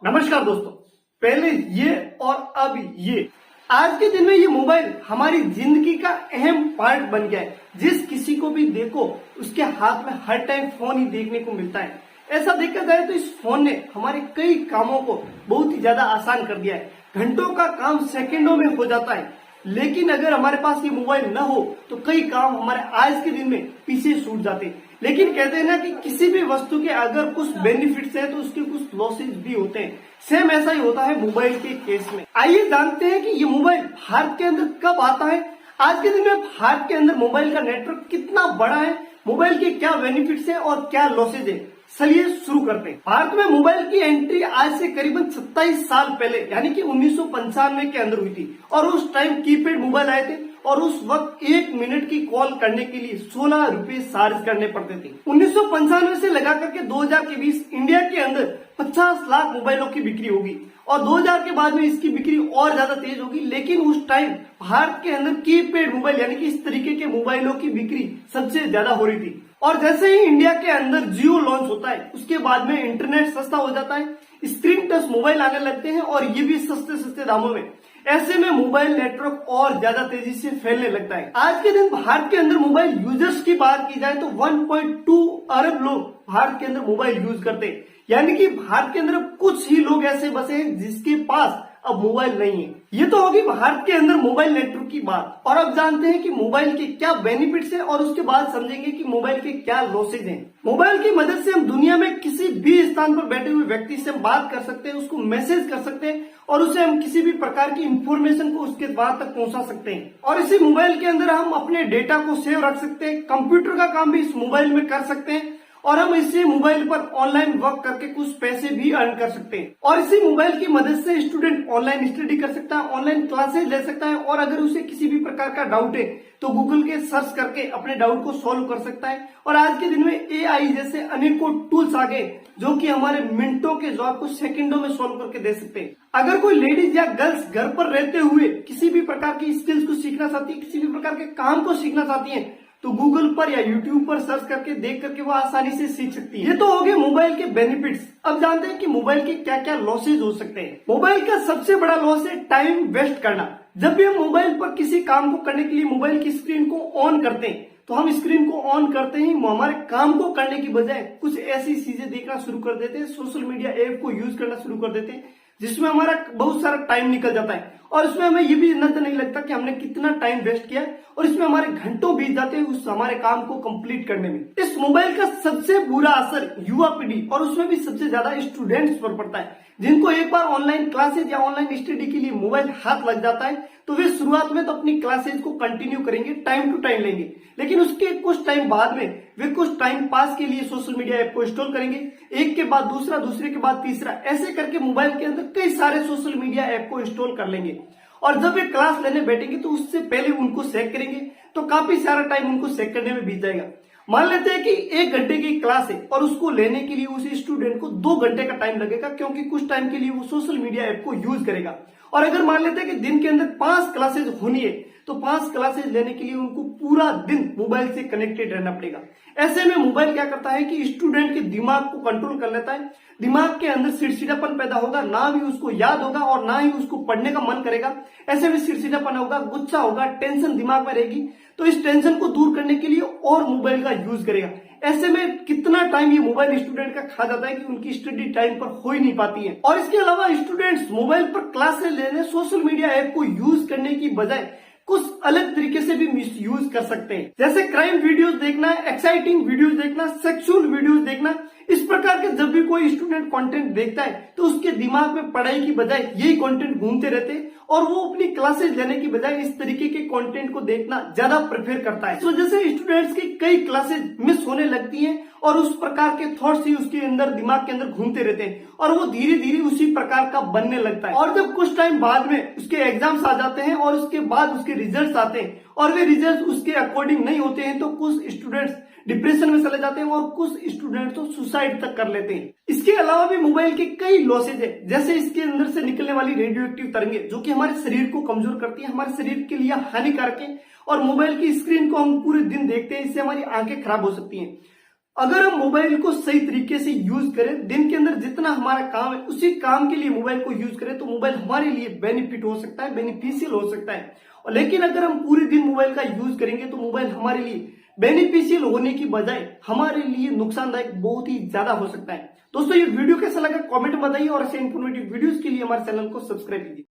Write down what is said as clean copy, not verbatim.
नमस्कार दोस्तों, पहले ये और अब ये आज के दिन में ये मोबाइल हमारी जिंदगी का अहम पार्ट बन गया है। जिस किसी को भी देखो उसके हाथ में हर टाइम फोन ही देखने को मिलता है। ऐसा देखा जाए तो इस फोन ने हमारे कई कामों को बहुत ही ज्यादा आसान कर दिया है। घंटों का काम सेकंडों में हो जाता है, लेकिन अगर हमारे पास ये मोबाइल न हो तो कई काम हमारे आज के दिन में पीछे छूट जाते हैं। लेकिन कहते हैं ना कि किसी भी वस्तु के अगर कुछ बेनिफिट्स हैं तो उसके कुछ लॉसेज भी होते हैं। सेम ऐसा ही होता है मोबाइल के केस में। आइए जानते हैं कि ये मोबाइल भारत के अंदर कब आता है। आज के दिन में भारत के अंदर मोबाइल का नेटवर्क कितना बड़ा है, मोबाइल के क्या बेनिफिट्स हैं और क्या लॉसेज है। चलिए शुरू करते हैं। भारत में मोबाइल की एंट्री आज से करीबन 27 साल पहले यानी कि 1995 के अंदर हुई थी और उस टाइम कीपैड मोबाइल आए थे और उस वक्त 1 मिनट की कॉल करने के लिए 16 रुपए चार्ज करने पड़ते थे। 1995 से लगा करके 2000 के बीच इंडिया के अंदर 50 लाख मोबाइलों की बिक्री होगी और 2000 के बाद में इसकी बिक्री और ज्यादा तेज होगी। लेकिन उस टाइम भारत के अंदर कीपैड मोबाइल यानी कि इस तरीके के मोबाइलों की बिक्री सबसे ज्यादा हो रही थी। और जैसे ही इंडिया के अंदर जियो लॉन्च होता है उसके बाद में इंटरनेट सस्ता हो जाता है, स्क्रीन टच मोबाइल आने लगते हैं और ये भी सस्ते सस्ते दामों में। ऐसे में मोबाइल नेटवर्क और ज्यादा तेजी से फैलने लगता है। आज के दिन भारत के अंदर मोबाइल यूजर्स की बात की जाए तो 1.2 अरब लोग भारत के अंदर मोबाइल यूज करते हैं, यानी कि भारत के अंदर कुछ ही लोग ऐसे बसे हैं जिसके पास अब मोबाइल नहीं है। ये तो होगी भारत के अंदर मोबाइल नेटवर्क की बात। और अब जानते हैं कि मोबाइल के क्या बेनिफिट्स हैं और उसके बाद समझेंगे कि मोबाइल के क्या लॉसेज हैं। मोबाइल की मदद से हम दुनिया में किसी भी स्थान पर बैठे हुए व्यक्ति से बात कर सकते हैं, उसको मैसेज कर सकते हैं और उसे हम किसी भी प्रकार की इंफॉर्मेशन को उसके बाद तक पहुंचा सकते हैं। और इसी मोबाइल के अंदर हम अपने डेटा को सेव रख सकते हैं, कंप्यूटर का काम भी इस मोबाइल में कर सकते हैं और हम इसी मोबाइल पर ऑनलाइन वर्क करके कुछ पैसे भी अर्न कर सकते हैं। और इसी मोबाइल की मदद से स्टूडेंट ऑनलाइन स्टडी कर सकता है, ऑनलाइन क्लासेज ले सकता है और अगर उसे किसी भी प्रकार का डाउट है तो गूगल के सर्च करके अपने डाउट को सॉल्व कर सकता है। और आज के दिन में एआई जैसे अनेकों टूल्स आ गए जो कि हमारे मिनटों के जवाब को सेकंडों में सॉल्व करके दे सकते हैं। अगर कोई लेडीज या गर्ल्स घर पर रहते हुए किसी भी प्रकार की स्किल्स को सीखना चाहती है, किसी भी प्रकार के काम को सीखना चाहती है तो गूगल पर या यूट्यूब पर सर्च करके देख करके वो आसानी से सीख सकती है। ये तो हो गए मोबाइल के बेनिफिट्स। अब जानते हैं कि मोबाइल के क्या क्या लॉसेज हो सकते हैं। मोबाइल का सबसे बड़ा लॉस है टाइम वेस्ट करना। जब भी हम मोबाइल पर किसी काम को करने के लिए मोबाइल की स्क्रीन को ऑन करते हैं तो हम स्क्रीन को ऑन करते ही हमारे काम को करने की बजाय कुछ ऐसी चीजें देखना शुरू कर देते हैं, सोशल मीडिया ऐप को यूज करना शुरू कर देते हैं जिसमें हमारा बहुत सारा टाइम निकल जाता है और इसमें हमें ये भी नजर नहीं लगता कि हमने कितना टाइम वेस्ट किया और इसमें हमारे घंटों बीत जाते हैं उस हमारे काम को कंप्लीट करने में। इस मोबाइल का सबसे बुरा असर युवा पीढ़ी और उसमें भी सबसे ज्यादा स्टूडेंट्स पर पड़ता है, जिनको एक बार ऑनलाइन क्लासेज या ऑनलाइन स्टडी के लिए मोबाइल हाथ लग जाता है तो वे शुरुआत में तो अपनी क्लासेज को कंटिन्यू करेंगे, टाइम टू टाइम लेंगे, लेकिन उसके कुछ टाइम बाद में वे कुछ टाइम पास के लिए सोशल मीडिया ऐप को इंस्टॉल करेंगे, एक के बाद दूसरा, दूसरे के बाद तीसरा, ऐसे करके मोबाइल के अंदर कई सारे सोशल मीडिया ऐप को इंस्टॉल कर लेंगे। और जब वे क्लास लेने बैठेंगे तो उससे पहले उनको चेक करेंगे तो काफी सारा टाइम उनको चेक करने में बीत जाएगा। मान लेते हैं कि 1 घंटे की क्लास है और उसको लेने के लिए उसी स्टूडेंट को 2 घंटे का टाइम लगेगा, क्योंकि कुछ टाइम के लिए वो सोशल मीडिया ऐप को यूज करेगा। और अगर मान लेते हैं कि दिन के अंदर 5 क्लासेज होनी है तो 5 क्लासेज लेने के लिए उनको पूरा दिन मोबाइल से कनेक्टेड रहना पड़ेगा। ऐसे में मोबाइल क्या करता है कि स्टूडेंट के दिमाग को कंट्रोल कर लेता है, दिमाग के अंदर चिड़चिड़ापन पैदा होगा, ना भी उसको याद होगा और ना ही उसको पढ़ने का मन करेगा। ऐसे में चिड़चिड़ापन होगा, गुस्सा होगा, टेंशन दिमाग में रहेगी, तो इस टेंशन को दूर करने के लिए और मोबाइल का यूज करेगा। ऐसे में कितना टाइम ये मोबाइल स्टूडेंट का खा जाता है कि उनकी स्टडी टाइम पर हो ही नहीं पाती है। और इसके अलावा स्टूडेंट्स मोबाइल पर क्लासेस लेने, सोशल मीडिया ऐप को यूज करने की बजाय कुछ अलग तरीके से भी मिस यूज कर सकते हैं, जैसे क्राइम वीडियोस देखना, एक्साइटिंग वीडियोस देखना, सेक्सुअल वीडियोस देखना। इस प्रकार के जब भी कोई स्टूडेंट कंटेंट देखता है तो उसके दिमाग में पढ़ाई की बजाय यही कंटेंट घूमते रहते हैं और वो अपनी क्लासेज लेने की बजाय इस तरीके के कंटेंट को देखना ज्यादा प्रेफर करता है। इस वजह से स्टूडेंट्स की कई क्लासेज मिस होने लगती हैं और उस प्रकार के थॉट्स ही उसके अंदर दिमाग के अंदर घूमते रहते हैं और वो धीरे धीरे उसी प्रकार का बनने लगता है। और जब कुछ टाइम बाद में उसके एग्जाम्स आ जाते हैं और उसके बाद उसके रिजल्ट्स आते हैं और वे रिजल्ट उसके अकॉर्डिंग नहीं होते हैं तो कुछ स्टूडेंट्स डिप्रेशन में चले जाते हैं और कुछ स्टूडेंट्स तो सुसाइड तक कर लेते हैं। इसके अलावा भी मोबाइल के कई लॉसेज है, जैसे इसके अंदर से निकलने वाली रेडियो एक्टिव तरंगे जो कि हमारे शरीर को कमजोर करती है, हमारे शरीर के लिए हानिकारक है। और मोबाइल की स्क्रीन को हम पूरे दिन देखते हैं, इससे हमारी आंखें खराब हो सकती हैं। अगर हम मोबाइल को सही तरीके से यूज करें, दिन के अंदर जितना हमारा काम है उसी काम के लिए मोबाइल को यूज करें, तो मोबाइल हमारे लिए बेनिफिट हो सकता है, बेनिफिशियल हो सकता है। और लेकिन अगर हम पूरे दिन मोबाइल का यूज करेंगे तो मोबाइल हमारे लिए बेनिफिशियल होने की बजाय हमारे लिए नुकसानदायक बहुत ही ज्यादा हो सकता है। दोस्तों, ये वीडियो कैसा लगा कमेंट में बताइए और ऐसे इंफॉर्मेटिव वीडियोस के लिए हमारे चैनल को सब्सक्राइब कीजिए।